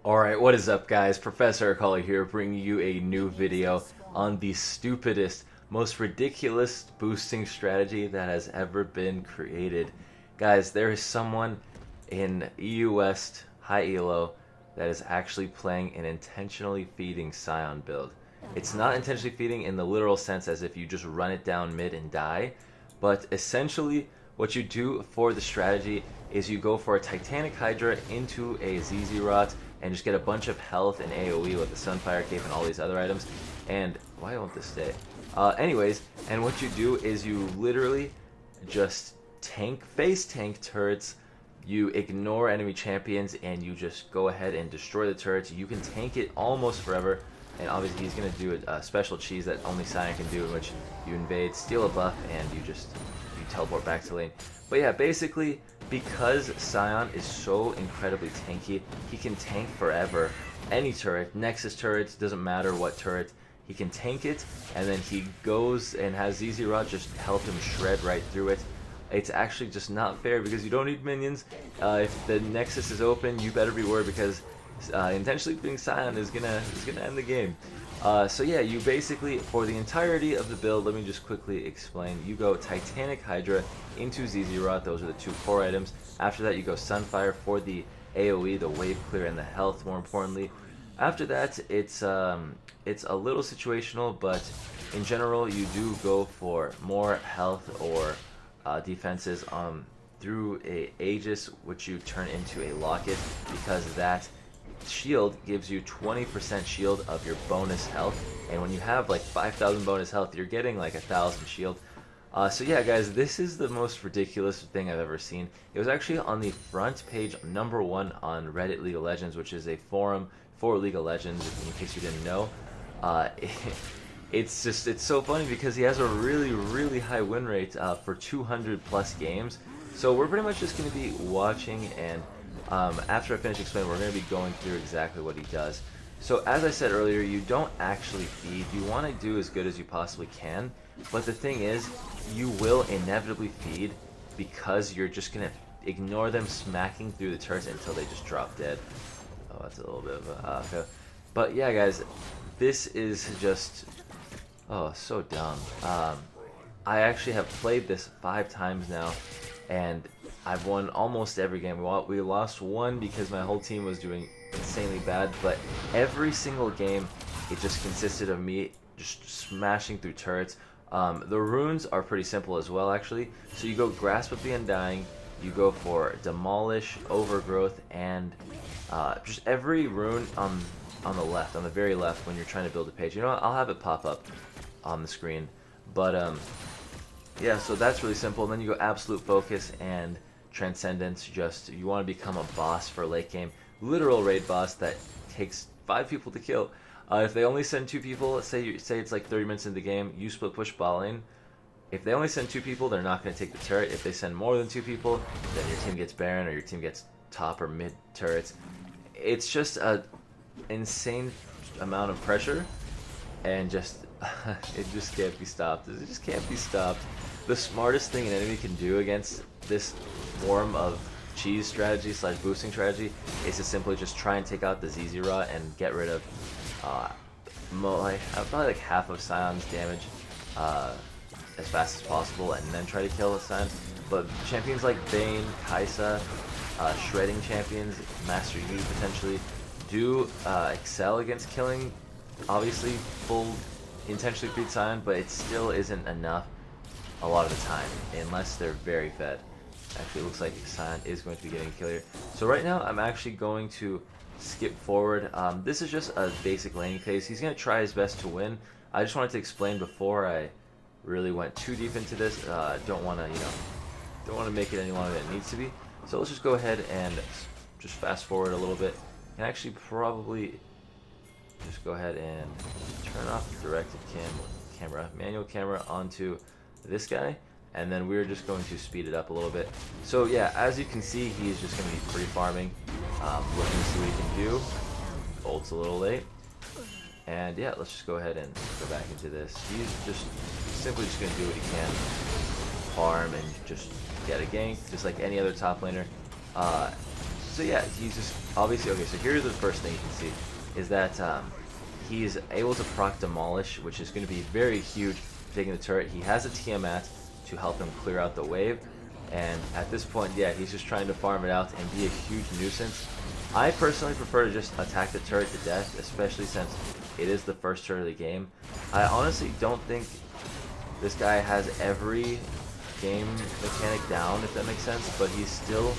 Alright, what is up guys? Professor Akali here bringing you a new video on the stupidest, most ridiculous boosting strategy that has ever been created. Guys, there is someone in EU West High Elo that is actually playing an intentionally feeding Scion build. It's not intentionally feeding in the literal sense as if you just run it down mid and die, but essentially what you do for the strategy is you go for a Titanic Hydra into a ZZ Rot and just get a bunch of health and AoE with the Sunfire Cape and all these other items. And why won't this stay? Anyways, and what you do is you literally just face tank turrets. You ignore enemy champions and you just go ahead and destroy the turrets. You can tank it almost forever. And obviously he's going to do a special cheese that only Scion can do, in which you invade, steal a buff, and you teleport back to lane. But yeah, basically, because Scion is so incredibly tanky, he can tank forever. Any turret, Nexus turrets, doesn't matter what turret, he can tank it, and then he goes and has ZZ Rot just help him shred right through it. It's actually just not fair because you don't need minions. If the Nexus is open, you better be worried because intentionally being Scion is gonna end the game. So yeah, you basically, for the entirety of the build, let me just quickly explain. You go Titanic Hydra into ZZ Rot, those are the two core items. After that you go Sunfire for the AoE, the wave clear, and the health more importantly. After that it's a little situational, but in general you do go for more health or defenses through a Aegis, which you turn into a Locket, because that shield gives you 20% shield of your bonus health, and when you have like 5,000 bonus health, you're getting like 1,000 shield. So yeah guys, this is the most ridiculous thing I've ever seen. It was actually on the front page #1 on Reddit League of Legends, which is a forum for League of Legends, in case you didn't know. It's so funny because he has a really high win rate for 200 plus games. So we're pretty much just going to be watching, and after I finish explaining, we're going to be going through exactly what he does. So as I said earlier, you don't actually feed. You want to do as good as you possibly can, but the thing is, you will inevitably feed because you're just going to ignore them smacking through the turrets until they just drop dead. Oh, that's a little bit of a... okay. But yeah guys, this is just... oh, so dumb. I actually have played this 5 times now, and I've won almost every game. We lost one because my whole team was doing insanely bad, but every single game it just consisted of me just smashing through turrets. The runes are pretty simple as well actually. So you go Grasp of the Undying, you go for Demolish, Overgrowth, and just every rune on the left, on the very left when you're trying to build a page. You know what? I'll have it pop up on the screen. But yeah, so that's really simple. And then you go Absolute Focus and Transcendence. Just, you want to become a boss for late game, literal raid boss that takes 5 people to kill. If they only send 2 people, let's say it's like 30 minutes into the game, you split push ball lane. If they only send 2 people, they're not going to take the turret. If they send more than 2 people, then your team gets Baron or your team gets top or mid turrets. It's just a insane amount of pressure, and just it just can't be stopped. It just can't be stopped. The smartest thing an enemy can do against this form of cheese strategy / boosting strategy is to simply just try and take out the ZZ Rot and get rid of probably like half of Scion's damage as fast as possible, and then try to kill the Scion. But champions like Vayne, Kai'Sa, shredding champions, Master Yi potentially, do excel against killing obviously full intentionally feed Scion, but it still isn't enough a lot of the time unless they're very fed. Actually, it looks like Scion is going to be getting a kill here. So right now I'm actually going to skip forward. This is just a basic laning phase. He's going to try his best to win. I just wanted to explain before I really went too deep into this. Don't want to make it any longer than it needs to be. So let's just go ahead and just fast forward a little bit. And actually probably just go ahead and turn off the directed manual camera onto this guy, and then we're just going to speed it up a little bit. So yeah, as you can see, he's just going to be free farming, looking to see what he can do. Ult's a little late, and yeah, let's just go ahead and go back into this. He's simply just going to do what he can, farm and just get a gank, just like any other top laner. So yeah, he's just obviously okay. So here's the first thing you can see is that he's able to proc Demolish, which is going to be very huge for taking the turret. He has a Tiamat to help him clear out the wave, and at this point, yeah, he's just trying to farm it out and be a huge nuisance. I personally prefer to just attack the turret to death, especially since it is the first turret of the game. I honestly don't think this guy has every game mechanic down, if that makes sense, but he's still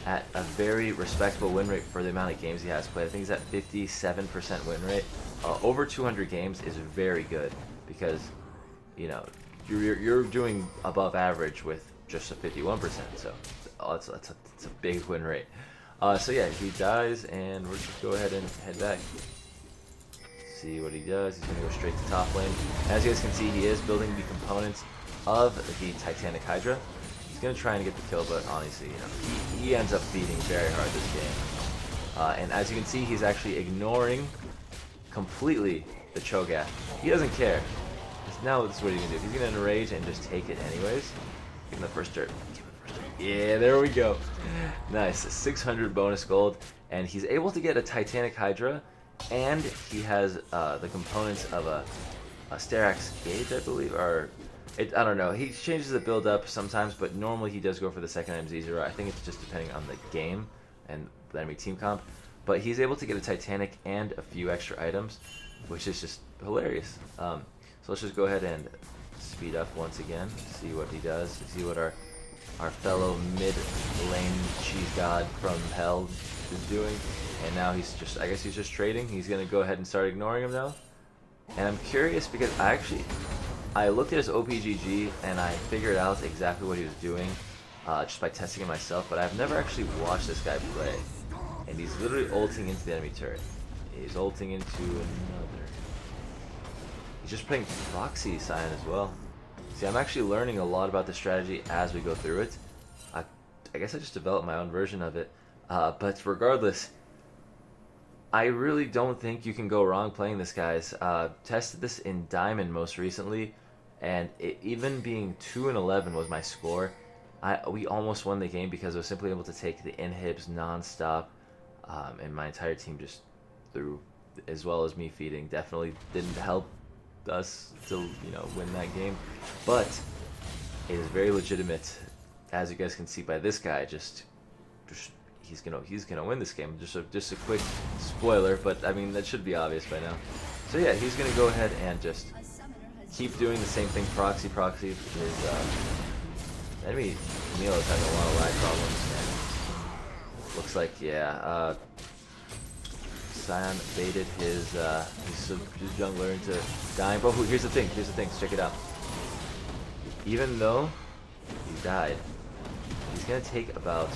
at a very respectable win rate for the amount of games he has played. I think he's at 57% win rate. Over 200 games is very good because, you know, you're doing above average with just a 51%. So that's a big win rate. So yeah, he dies, and we're just go ahead and head back. See what he does. He's gonna go straight to top lane. As you guys can see, he is building the components of the Titanic Hydra. He's gonna try and get the kill, but honestly, you know, he ends up beating very hard this game. And as you can see, he's actually ignoring completely the Cho'Gath. He doesn't care. Now this is what he's gonna do. He's gonna enrage and just take it anyways. Give him the first dirt. Yeah, there we go. Nice. 600 bonus gold, and he's able to get a Titanic Hydra, and he has the components of a Sterax Gauge, I believe, or I don't know. He changes the build up sometimes, but normally he does go for the second item Z0. I think it's just depending on the game and the enemy team comp. But he's able to get a Titanic and a few extra items, which is just hilarious. So let's just go ahead and speed up once again, see what he does, see what our fellow mid-lane cheese god from hell is doing. And now he's just, I guess he's just trading. He's going to go ahead and start ignoring him now. And I'm curious because I looked at his OPGG and I figured out exactly what he was doing just by testing it myself, but I've never actually watched this guy play. And he's literally ulting into the enemy turret. He's ulting into another. He's just playing Proxy Scion as well. See, I'm actually learning a lot about the strategy as we go through it. I guess I just developed my own version of it. But regardless, I really don't think you can go wrong playing this, guys. Tested this in Diamond most recently, and even being 2-11 was my score. We almost won the game because I was simply able to take the inhibs non-stop, and my entire team just threw, as well as me feeding. Definitely didn't help us to, you know, win that game, but it is very legitimate, as you guys can see by this guy. Just he's gonna win this game. Just a quick spoiler, but I mean that should be obvious by now. So yeah, he's gonna go ahead and just keep doing the same thing. Proxy. His enemy Camille is having a lot of lag problems, and looks like, yeah, Scion baited his jungler into dying. But here's the thing, check it out. Even though he died, he's gonna take about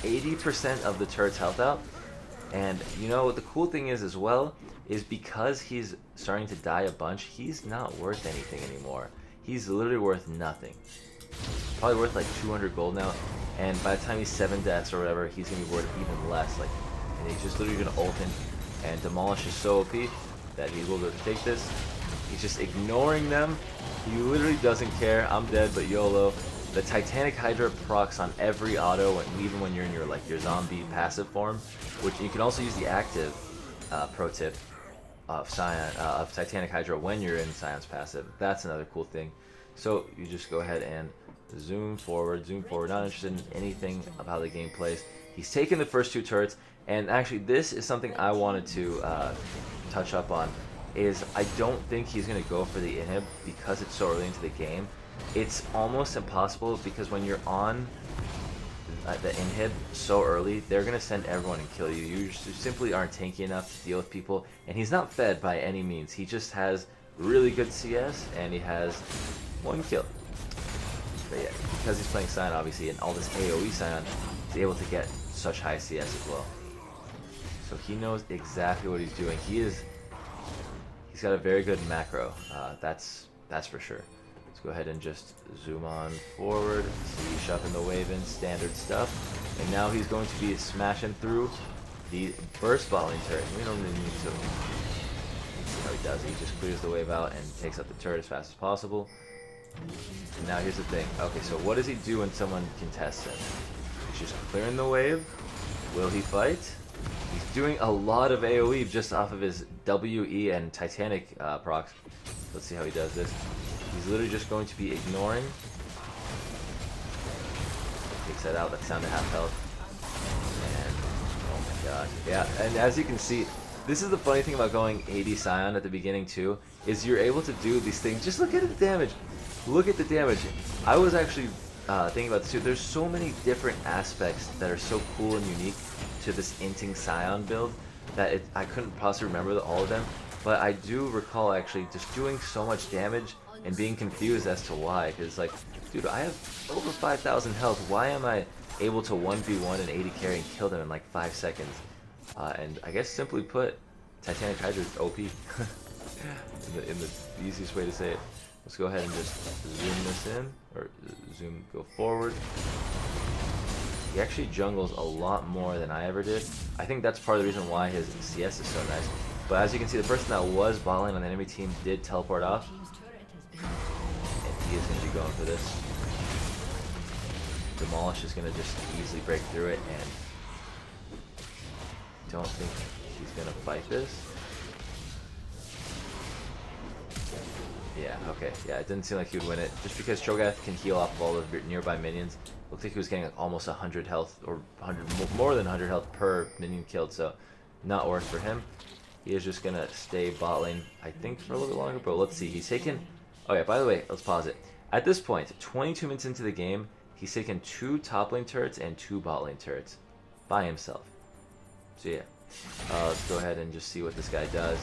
80% of the turret's health out. And you know what the cool thing is as well, is because he's starting to die a bunch, he's not worth anything anymore. He's literally worth nothing. Probably worth like 200 gold now, and by the time he's 7 deaths or whatever, he's gonna be worth even less. Like, and he's just literally gonna ult in, and Demolish is so OP that he will take this. He's just ignoring them. He literally doesn't care. I'm dead, but YOLO. The Titanic Hydra procs on every auto, even when you're in your zombie passive form, which you can also use the active pro tip of Titanic Hydra when you're in Sion's passive. That's another cool thing. So you just go ahead and zoom forward. Not interested in anything about how the game plays. He's taken the first 2 turrets, and actually this is something I wanted to touch up on. Is I don't think he's going to go for the inhib because it's so early into the game. It's almost impossible because when you're on the inhib so early, they're going to send everyone and kill you. You simply aren't tanky enough to deal with people, and he's not fed by any means. He just has really good CS, and he has 1 kill. But yeah, because he's playing Scion, obviously, and all this AoE Scion, he's able to get such high CS as well. So he knows exactly what he's doing. He's got a very good macro. That's for sure. Let's go ahead and just zoom on forward. See, shoving the wave in, standard stuff. And now he's going to be smashing through the burst bottling turret. We don't really need to. Let's see how he does. He just clears the wave out and takes out the turret as fast as possible. And now here's the thing. Okay, so what does he do when someone contests him? He's just clearing the wave. Will he fight? He's doing a lot of AoE just off of his WE and Titanic procs. Let's see how he does this. He's literally just going to be ignoring. Takes that out. That's down to half health. And oh my gosh, yeah. And as you can see, this is the funny thing about going AD Scion at the beginning too, is you're able to do these things. Just look at the damage. Look at the damage. I was actually thinking about this too. There's so many different aspects that are so cool and unique to this INTING Scion build that I couldn't possibly remember all of them. But I do recall actually just doing so much damage and being confused as to why. Because like, dude, I have over 5,000 health. Why am I able to 1v1 and 80 carry and kill them in like 5 seconds? And I guess simply put, Titanic Hydra is OP. in the easiest way to say it. Let's go ahead and just zoom this in, or go forward. He actually jungles a lot more than I ever did. I think that's part of the reason why his CS is so nice. But as you can see, the person that was bot lane on the enemy team did teleport off. And he is going to be going for this. Demolish is going to just easily break through it, and don't think he's going to fight this. Yeah, okay. Yeah, it didn't seem like he would win it. Just because Cho'Gath can heal off of all those nearby minions. Looked like he was getting like almost 100 health, or 100, more than 100 health per minion killed, so not worth for him. He is just going to stay bot lane, I think, for a little bit longer, but let's see. He's taken... Oh yeah, by the way, let's pause it. At this point, 22 minutes into the game, he's taken 2 top lane turrets and 2 bot lane turrets by himself. So yeah, let's go ahead and just see what this guy does.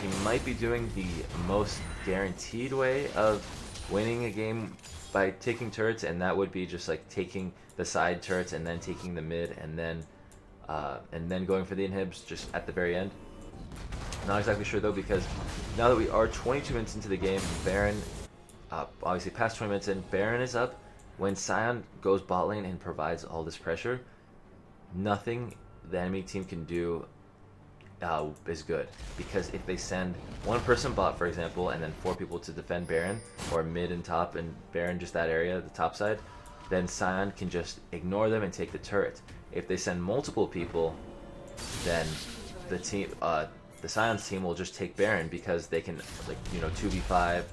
He might be doing the most guaranteed way of winning a game by taking turrets, and that would be just like taking the side turrets and then taking the mid, and then going for the inhibs just at the very end. Not exactly sure though, because now that we are 22 minutes into the game, Baron, obviously past 20 minutes in, Baron is up. When Scion goes bot lane and provides all this pressure, nothing the enemy team can do is good, because if they send one person bot, for example, and then 4 people to defend Baron, or mid and top and Baron just that area, the top side, then Scion can just ignore them and take the turret. If they send multiple people, then the team, the Scion's team will just take Baron, because they can, like, you know, 2v5,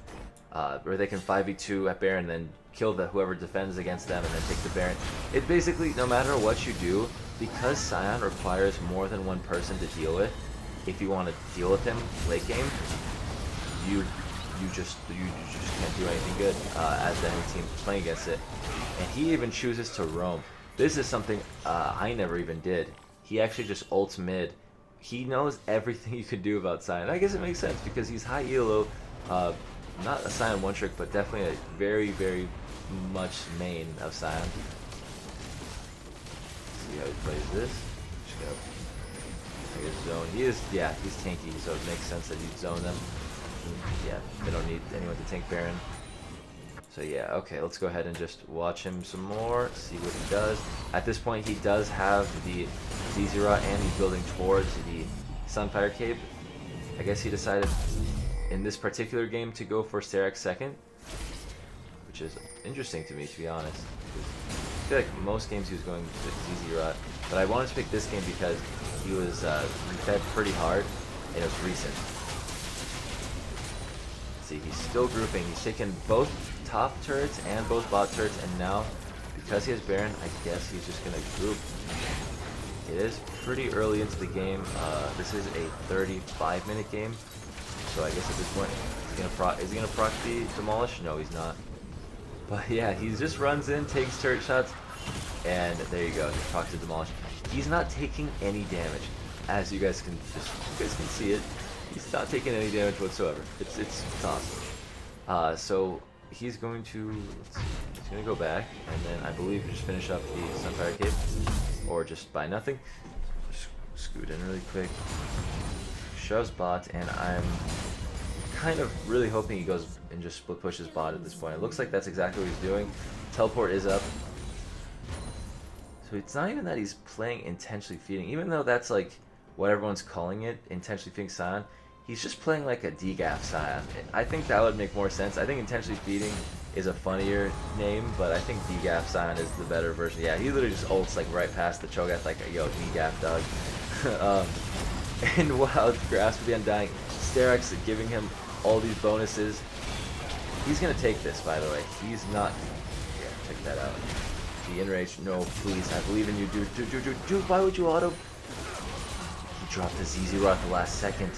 or they can 5v2 at Baron, then kill whoever defends against them, and then take the Baron. It basically, no matter what you do, because Scion requires more than one person to deal with, if you want to deal with him late game, you just can't do anything good as the enemy team playing against it. And he even chooses to roam. This is something I never even did. He actually just ults mid. He knows everything you could do about Scion. I guess it makes sense, because he's high elo, not a Scion one trick, but definitely a very, very much main of Scion. See how he plays this. Just go. Take his zone. He is, yeah, he's tanky, so it makes sense that you'd zone them. Yeah, they don't need anyone to tank Baron. So yeah, okay, let's go ahead and just watch him some more, see what he does. At this point, he does have the disregard, and he's building towards the Sunfire Cape. I guess he decided in this particular game to go for Sterak's second, which is interesting to me, to be honest. I feel like most games he was going to disregard, but I wanted to pick this game because he was fed pretty hard, and it was recent. See, he's still grouping. He's taken both top turrets and both bot turrets, and now, because he has Baron, I guess he's just going to group. It is pretty early into the game. This is a 35-minute game, so I guess at this point, is he going to proc the Demolish? No, he's not. But yeah, he just runs in, takes turret shots, and there you go, he procs the Demolish. He's not taking any damage, as you guys can see it. He's not taking any damage whatsoever. It's awesome. So he's going to go back, and then I believe just finish up the Sunfire Cape, or just buy nothing. Just scoot in really quick, shoves bot, and I'm kind of really hoping he goes and just split pushes bot at this point. It looks like that's exactly what he's doing. Teleport is up. So it's not even that he's playing intentionally feeding, even though that's like what everyone's calling it, intentionally feeding Scion. he's just playing like a degaff Scion. I think that would make more sense. I think intentionally feeding is a funnier name, but I think degaff Scion is the better version. Yeah, he literally just ults like right past the Cho'Gath like, yo, degaff dog. And wow, Grasp of the Undying. Sterak's giving him all these bonuses. He's gonna take this, by the way. He's not. Yeah, check that out. The enrage. No, please. I believe in you, dude. Dude. Why would you auto? He dropped the ZZ Rod at the last second.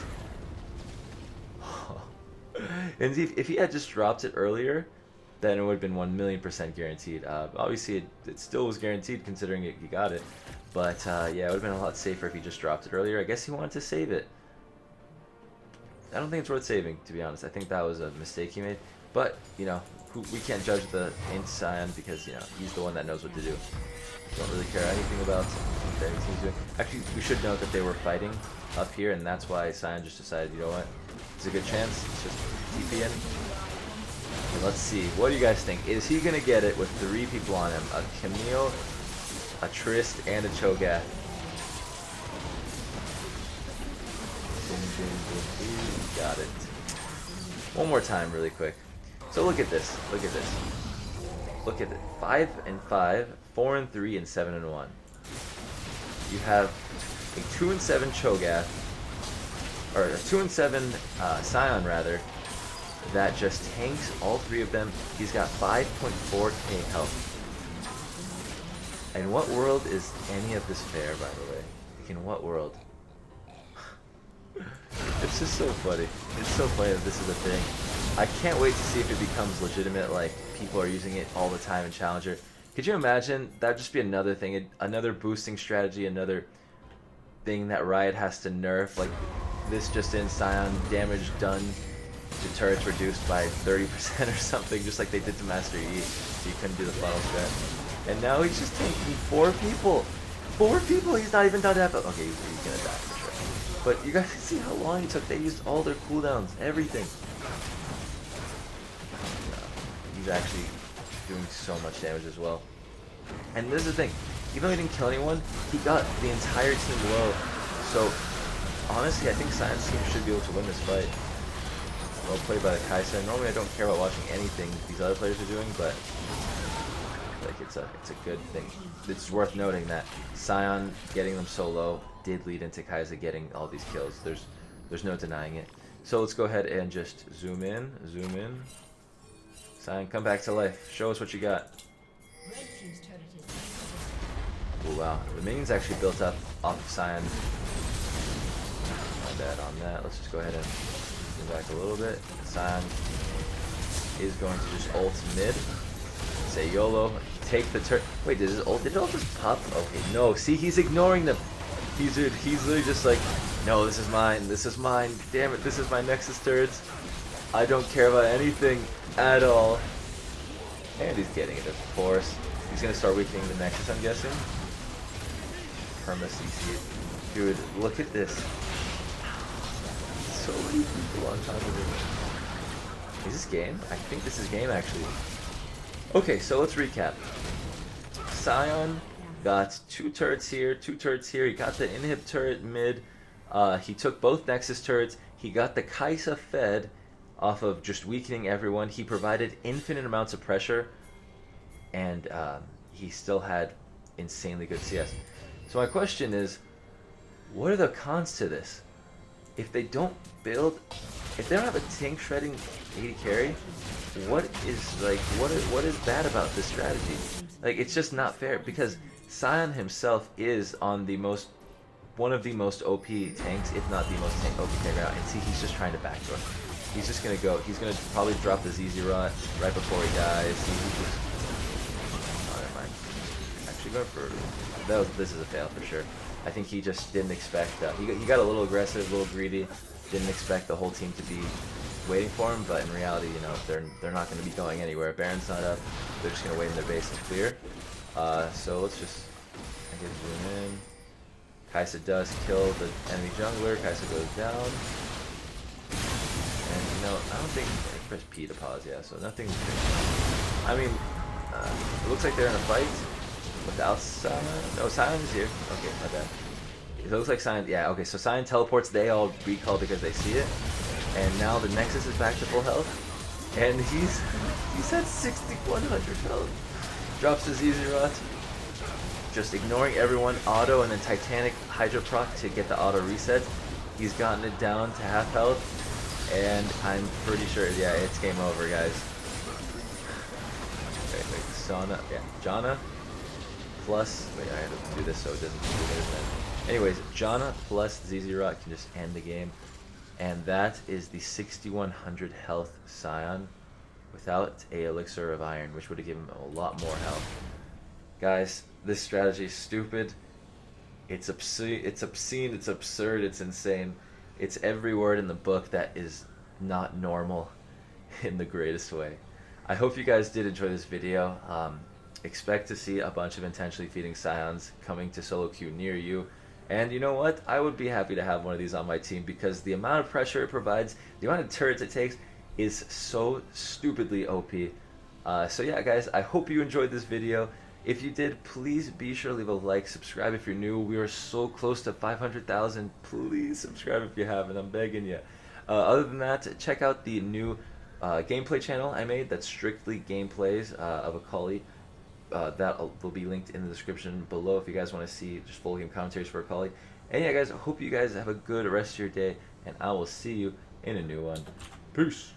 And if he had just dropped it earlier, then it would have been 1,000,000% guaranteed. Obviously, it still was guaranteed considering he got it. But yeah, it would have been a lot safer if he just dropped it earlier. I guess he wanted to save it. I don't think it's worth saving, to be honest. I think that was a mistake he made. But, you know, we can't judge the INT Scion because, you know, he's the one that knows what to do. Don't really care anything about what the team's doing. Actually, we should note that they were fighting up here, and that's why Scion just decided, you know what, it's a good chance. Let's just TP in. And let's see. What do you guys think? Is he going to get it with 3 people on him? A Camille, a Trist, and a Cho'Gath. Got it. One more time really quick. So look at this. Look at this. Look at it. 5 and 5, 4 and 3, and 7 and 1. You have a 2 and 7 Cho'Gath, or a 2 and 7 Scion rather, that just tanks all 3 of them. He's got 5.4k health. In what world is any of this fair, by the way? Like, in what world? It's just so funny. It's so funny that this is a thing. I can't wait to see if it becomes legitimate, like people are using it all the time in Challenger. Could you imagine? That'd just be another thing, another boosting strategy, another thing that Riot has to nerf. Like this just in, Scion damage done to turrets reduced by 30% or something, just like they did to Master Yi, so you couldn't do the funnel strat. And now he's just taking 4 people. 4 people, he's not even done that. Okay, he's gonna die for sure. But you guys can see how long he took. They used all their cooldowns, everything. He's actually doing so much damage as well. And this is the thing, even though he didn't kill anyone, he got the entire team low. So honestly, I think Sion's team should be able to win this fight. Well played by the Kai'Sa. Normally I don't care about watching anything these other players are doing, but like it's a good thing. It's worth noting that Sion getting them so low did lead into Kai'Sa getting all these kills. There's no denying it. So let's go ahead and just zoom in. Sion, come back to life. Show us what you got. Oh wow, the minions actually built up off of Sion. My bad on that. Let's just go ahead and zoom back a little bit. Sion is going to just ult mid. Say YOLO. Take the turret. Wait, did his ult? Did it all just pop? Okay, no. See, he's ignoring them. He's literally just like, no, this is mine. This is mine. Damn it, this is my Nexus turrets. I don't care about anything at all. And he's getting it, of course. He's gonna start weakening the Nexus, I'm guessing. Perma CC. Dude, look at this. So many people on top of it. Is this game? I think this is game, actually. Okay, so let's recap. Sion got 2 turrets here, 2 turrets here. He got the inhib turret mid. He took both Nexus turrets. He got the Kai'Sa fed off of just weakening everyone. He provided infinite amounts of pressure, and he still had insanely good CS. So my question is, what are the cons to this? If they don't build, if they don't have a tank shredding 80 carry, what is bad about this strategy? Like, it's just not fair, because Sion himself is on one of the most OP tanks, if not the most OP tank right now. And see, he's just trying to backdoor. He's just gonna go. He's gonna probably drop the ZZ Rot right before he dies. He's just. Oh, never mind. Actually, going for. This is a fail for sure. I think he just didn't expect. He got a little aggressive, a little greedy. Didn't expect the whole team to be waiting for him. But in reality, you know, they're not going to be going anywhere. Baron's not up. They're just going to wait in their base and clear. So let's just zoom in. Kai'Sa does kill the enemy jungler. Kai'Sa goes down. And, you know, I don't think... I pressed P to pause, yeah, so nothing... I mean, it looks like they're in a fight without Sion. No, Sion's here. Okay, my bad. It looks like Sion, yeah, okay, so Sion teleports, they all recall because they see it. And now the Nexus is back to full health. And he's at 6,100 health. Drops his Easy-Rot. Just ignoring everyone, auto, and then Titanic Hydra proc to get the auto reset. He's gotten it down to half health. And I'm pretty sure, yeah, it's game over, guys. Wait, Sauna, yeah, Janna plus, wait, I have to do this so it doesn't do it. Anyways, Janna plus ZZ-Rot can just end the game. And that is the 6,100 health Sion without a Elixir of Iron, which would have given him a lot more health. Guys, this strategy is stupid. It's obscene, it's absurd, it's insane. It's every word in the book that is not normal in the greatest way. I hope you guys did enjoy this video. Expect to see a bunch of intentionally feeding Scions coming to solo queue near you. And you know what? I would be happy to have one of these on my team because the amount of pressure it provides, the amount of turrets it takes is so stupidly OP. So yeah, guys, I hope you enjoyed this video. If you did, please be sure to leave a like, subscribe if you're new. We are so close to 500,000. Please subscribe if you haven't. I'm begging you. Other than that, check out the new gameplay channel I made that's strictly gameplays of Akali. That will be linked in the description below if you guys want to see just full game commentaries for Akali. And yeah, guys, I hope you guys have a good rest of your day, and I will see you in a new one. Peace.